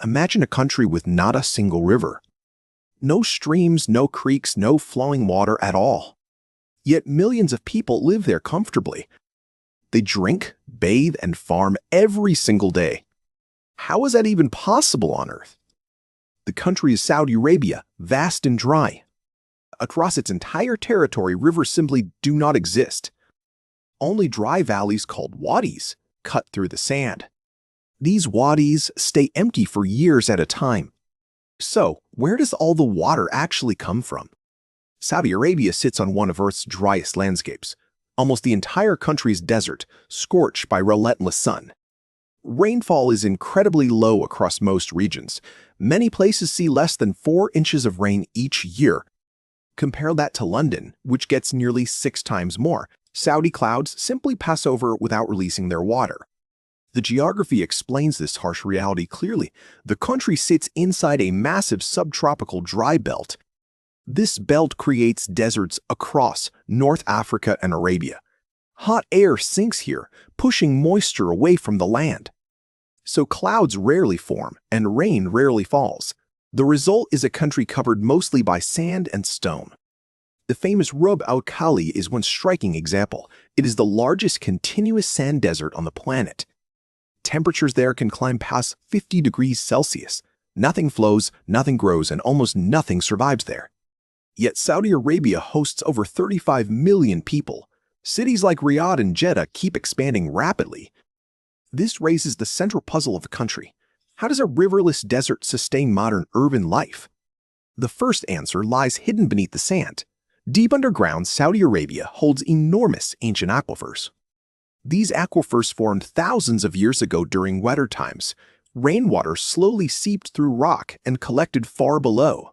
Imagine a country with not a single river. No streams, no creeks, no flowing water at all. Yet millions of people live there comfortably. They drink, bathe, and farm every single day. How is that even possible on Earth? The country is Saudi Arabia, vast and dry. Across its entire territory, rivers simply do not exist. Only dry valleys called wadis cut through the sand. These wadis stay empty for years at a time. So, where does all the water actually come from? Saudi Arabia sits on one of Earth's driest landscapes. Almost the entire country is desert, scorched by relentless sun. Rainfall is incredibly low across most regions. Many places see less than 4 inches of rain each year. Compare that to London, which gets nearly 6 times more. Saudi clouds simply pass over without releasing their water. The geography explains this harsh reality clearly. The country sits inside a massive subtropical dry belt. This belt creates deserts across North Africa and Arabia. Hot air sinks here, pushing moisture away from the land. So clouds rarely form and rain rarely falls. The result is a country covered mostly by sand and stone. The famous Rub al Khali is one striking example. It is the largest continuous sand desert on the planet. Temperatures there can climb past 50 degrees Celsius. Nothing flows, nothing grows, and almost nothing survives there. Yet Saudi Arabia hosts over 35 million people. Cities like Riyadh and Jeddah keep expanding rapidly. This raises the central puzzle of the country. How does a riverless desert sustain modern urban life? The first answer lies hidden beneath the sand. Deep underground, Saudi Arabia holds enormous ancient aquifers. These aquifers formed thousands of years ago during wetter times. Rainwater slowly seeped through rock and collected far below.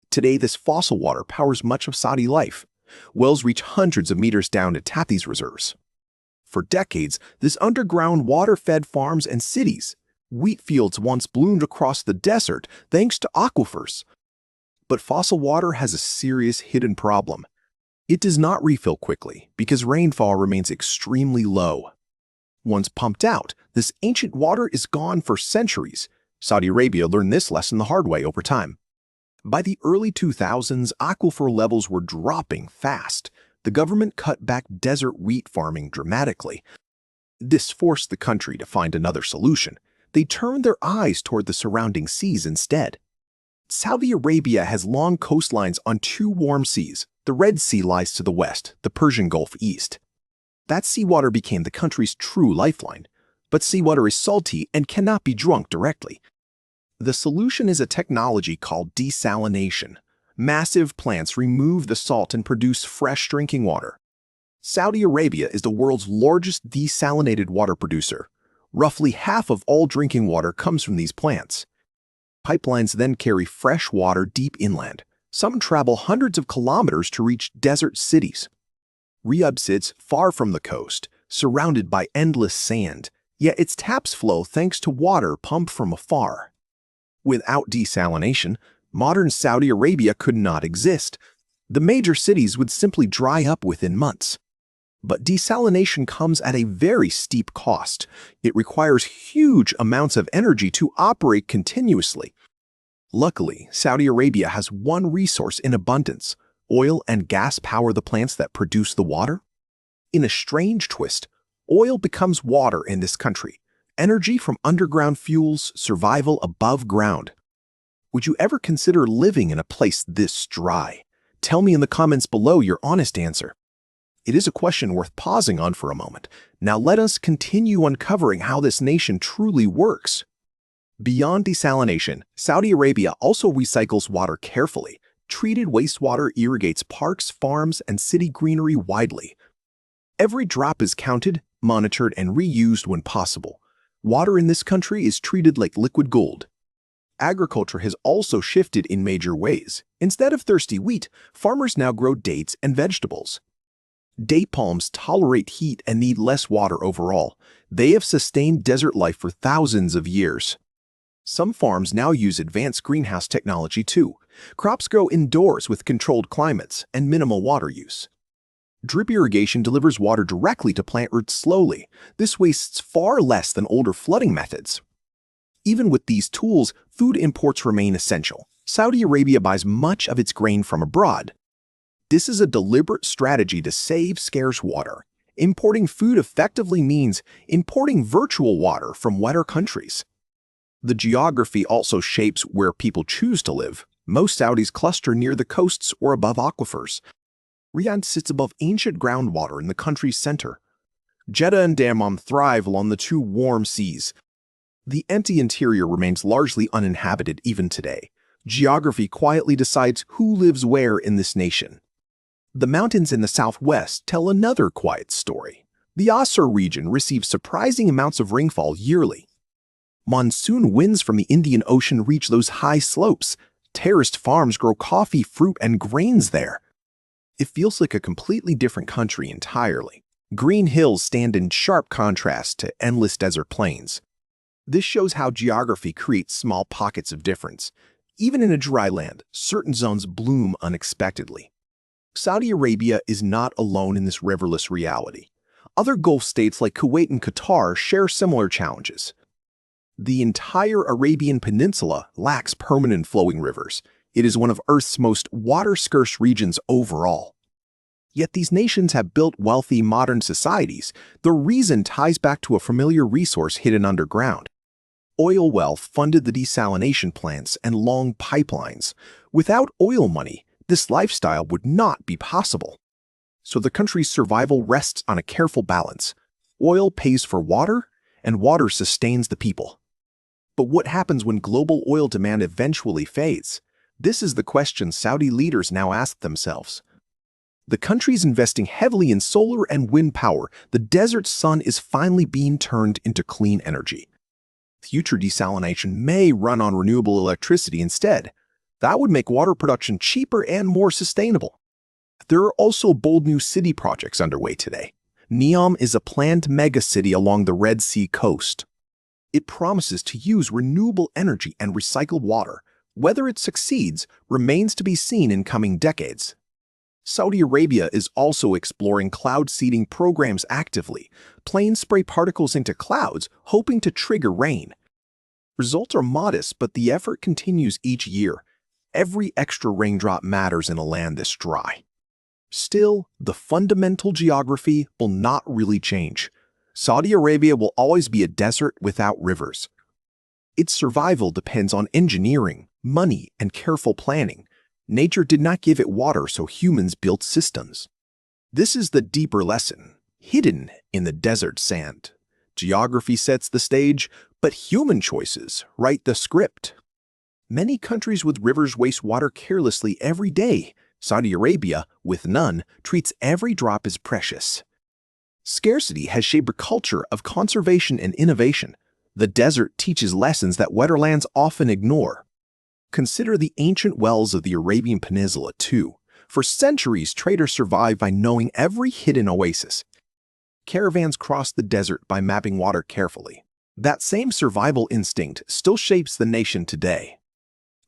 Today, this fossil water powers much of Saudi life. Wells reach hundreds of meters down to tap these reserves. For decades, this underground water fed farms and cities. Wheat fields once bloomed across the desert thanks to aquifers. But fossil water has a serious hidden problem. It does not refill quickly because rainfall remains extremely low. Once pumped out, this ancient water is gone for centuries. Saudi Arabia learned this lesson the hard way over time. By the early 2000s, aquifer levels were dropping fast. The government cut back desert wheat farming dramatically. This forced the country to find another solution. They turned their eyes toward the surrounding seas instead. Saudi Arabia has long coastlines on 2 warm seas. The Red Sea lies to the west, the Persian Gulf east. That seawater became the country's true lifeline. But seawater is salty and cannot be drunk directly. The solution is a technology called desalination. Massive plants remove the salt and produce fresh drinking water. Saudi Arabia is the world's largest desalinated water producer. Roughly half of all drinking water comes from these plants. Pipelines then carry fresh water deep inland. Some travel hundreds of kilometers to reach desert cities. Riyadh sits far from the coast, surrounded by endless sand, yet its taps flow thanks to water pumped from afar. Without desalination, modern Saudi Arabia could not exist. The major cities would simply dry up within months. But desalination comes at a very steep cost. It requires huge amounts of energy to operate continuously. Luckily, Saudi Arabia has one resource in abundance. Oil and gas power the plants that produce the water. In a strange twist, oil becomes water in this country. Energy from underground fuels, survival above ground. Would you ever consider living in a place this dry? Tell me in the comments below your honest answer. It is a question worth pausing on for a moment. Now let us continue uncovering how this nation truly works. Beyond desalination, Saudi Arabia also recycles water carefully. Treated wastewater irrigates parks, farms, and city greenery widely. Every drop is counted, monitored, and reused when possible. Water in this country is treated like liquid gold. Agriculture has also shifted in major ways. Instead of thirsty wheat, farmers now grow dates and vegetables. Date palms tolerate heat and need less water overall. They have sustained desert life for thousands of years. Some farms now use advanced greenhouse technology too. Crops grow indoors with controlled climates and minimal water use. Drip irrigation delivers water directly to plant roots slowly. This wastes far less than older flooding methods. Even with these tools, food imports remain essential. Saudi Arabia buys much of its grain from abroad. This is a deliberate strategy to save scarce water. Importing food effectively means importing virtual water from wetter countries. The geography also shapes where people choose to live. Most Saudis cluster near the coasts or above aquifers. Riyadh sits above ancient groundwater in the country's center. Jeddah and Dammam thrive along the two warm seas. The empty interior remains largely uninhabited even today. Geography quietly decides who lives where in this nation. The mountains in the southwest tell another quiet story. The Asr region receives surprising amounts of rainfall yearly. Monsoon winds from the Indian Ocean reach those high slopes. Terraced farms grow coffee, fruit, and grains there. It feels like a completely different country entirely. Green hills stand in sharp contrast to endless desert plains. This shows how geography creates small pockets of difference. Even in a dry land, certain zones bloom unexpectedly. Saudi Arabia is not alone in this riverless reality. Other Gulf states like Kuwait and Qatar share similar challenges. The entire Arabian Peninsula lacks permanent flowing rivers. It is one of Earth's most water-scarce regions overall. Yet these nations have built wealthy, modern societies. The reason ties back to a familiar resource hidden underground. Oil wealth funded the desalination plants and long pipelines. Without oil money, this lifestyle would not be possible. So the country's survival rests on a careful balance. Oil pays for water, and water sustains the people. But what happens when global oil demand eventually fades? This is the question Saudi leaders now ask themselves. The country is investing heavily in solar and wind power. The desert sun is finally being turned into clean energy. Future desalination may run on renewable electricity instead. That would make water production cheaper and more sustainable. There are also bold new city projects underway today. Neom is a planned megacity along the Red Sea coast. It promises to use renewable energy and recycled water. Whether it succeeds remains to be seen in coming decades. Saudi Arabia is also exploring cloud seeding programs actively. Planes spray particles into clouds, hoping to trigger rain. Results are modest, but the effort continues each year. Every extra raindrop matters in a land this dry. Still, the fundamental geography will not really change. Saudi Arabia will always be a desert without rivers. Its survival depends on engineering, money, and careful planning. Nature did not give it water, so humans built systems. This is the deeper lesson, hidden in the desert sand. Geography sets the stage, but human choices write the script. Many countries with rivers waste water carelessly every day. Saudi Arabia, with none, treats every drop as precious. Scarcity has shaped a culture of conservation and innovation. The desert teaches lessons that wetter lands often ignore. Consider the ancient wells of the Arabian Peninsula, too. For centuries, traders survived by knowing every hidden oasis. Caravans crossed the desert by mapping water carefully. That same survival instinct still shapes the nation today.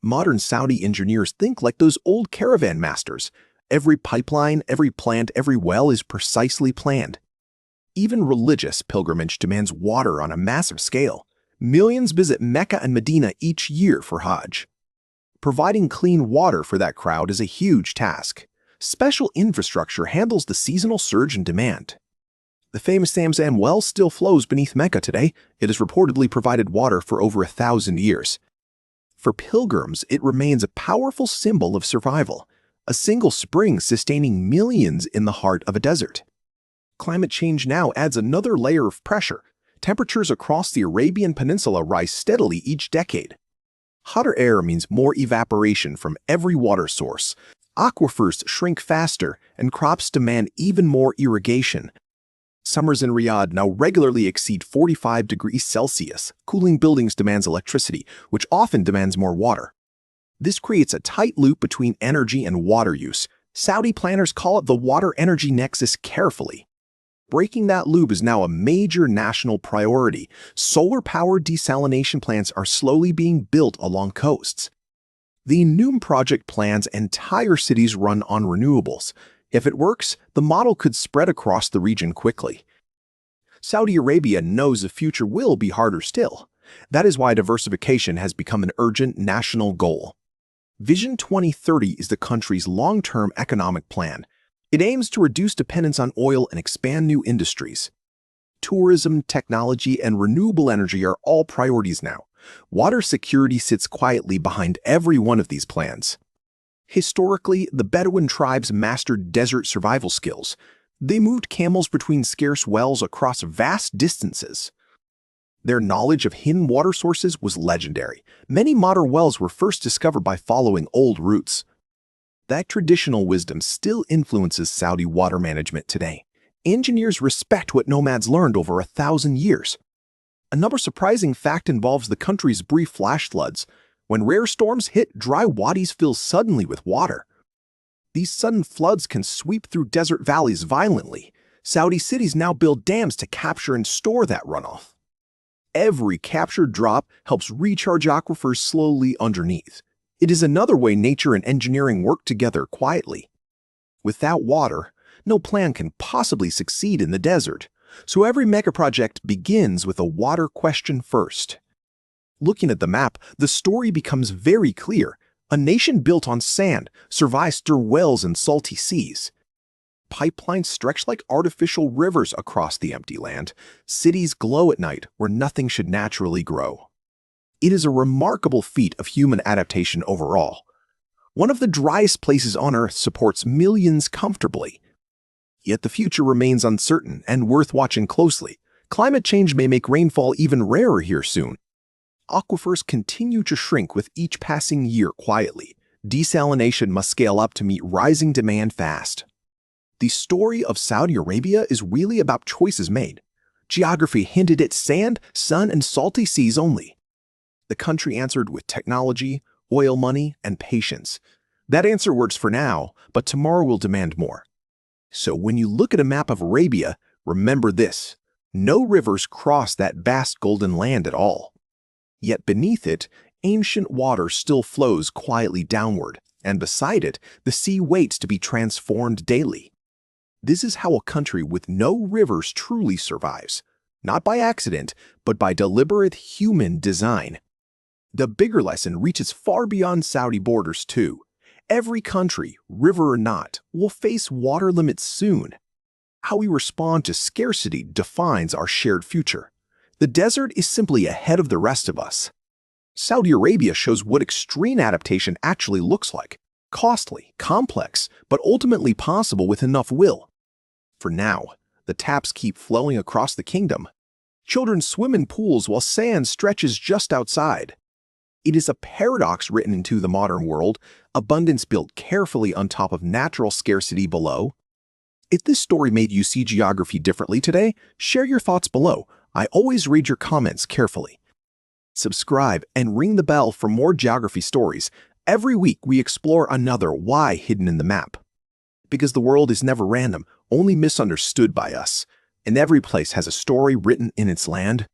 Modern Saudi engineers think like those old caravan masters. Every pipeline, every plant, every well is precisely planned. Even religious pilgrimage demands water on a massive scale. Millions visit Mecca and Medina each year for Hajj. Providing clean water for that crowd is a huge task. Special infrastructure handles the seasonal surge in demand. The famous Zamzam well still flows beneath Mecca today. It has reportedly provided water for over 1,000 years. For pilgrims, it remains a powerful symbol of survival, a single spring sustaining millions in the heart of a desert. Climate change now adds another layer of pressure. Temperatures across the Arabian Peninsula rise steadily each decade. Hotter air means more evaporation from every water source. Aquifers shrink faster, and crops demand even more irrigation. Summers in Riyadh now regularly exceed 45 degrees Celsius. Cooling buildings demands electricity, which often demands more water. This creates a tight loop between energy and water use. Saudi planners call it the water-energy nexus carefully. Breaking that loop is now a major national priority. Solar-powered desalination plants are slowly being built along coasts. The Noom project plans entire cities run on renewables. If it works, the model could spread across the region quickly. Saudi Arabia knows the future will be harder still. That is why diversification has become an urgent national goal. Vision 2030 is the country's long-term economic plan. It aims to reduce dependence on oil and expand new industries. Tourism, technology, and renewable energy are all priorities now. Water security sits quietly behind every one of these plans. Historically, the Bedouin tribes mastered desert survival skills. They moved camels between scarce wells across vast distances. Their knowledge of hidden water sources was legendary. Many modern wells were first discovered by following old routes. That traditional wisdom still influences Saudi water management today. Engineers respect what nomads learned over 1,000 years. Another surprising fact involves the country's brief flash floods. When rare storms hit, dry wadis fill suddenly with water. These sudden floods can sweep through desert valleys violently. Saudi cities now build dams to capture and store that runoff. Every captured drop helps recharge aquifers slowly underneath. It is another way nature and engineering work together quietly. Without water, no plan can possibly succeed in the desert. So every megaproject begins with a water question first. Looking at the map, the story becomes very clear. A nation built on sand survives through wells and salty seas. Pipelines stretch like artificial rivers across the empty land. Cities glow at night where nothing should naturally grow. It is a remarkable feat of human adaptation overall. One of the driest places on Earth supports millions comfortably. Yet the future remains uncertain and worth watching closely. Climate change may make rainfall even rarer here soon. Aquifers continue to shrink with each passing year quietly. Desalination must scale up to meet rising demand fast. The story of Saudi Arabia is really about choices made. Geography hinted at sand, sun, and salty seas only. The country answered with technology, oil money, and patience. That answer works for now, but tomorrow will demand more. So when you look at a map of Arabia, remember this: no rivers cross that vast golden land at all. Yet beneath it, ancient water still flows quietly downward, and beside it, the sea waits to be transformed daily. This is how a country with no rivers truly survives, not by accident, but by deliberate human design. The bigger lesson reaches far beyond Saudi borders too. Every country, river or not, will face water limits soon. How we respond to scarcity defines our shared future. The desert is simply ahead of the rest of us. Saudi Arabia shows what extreme adaptation actually looks like. Costly, complex, but ultimately possible with enough will. For now, the taps keep flowing across the kingdom. Children swim in pools while sand stretches just outside. It is a paradox written into the modern world, abundance built carefully on top of natural scarcity below. If this story made you see geography differently today, share your thoughts below. I always read your comments carefully. Subscribe and ring the bell for more geography stories. Every week we explore another why hidden in the map. Because the world is never random, only misunderstood by us. And every place has a story written in its land.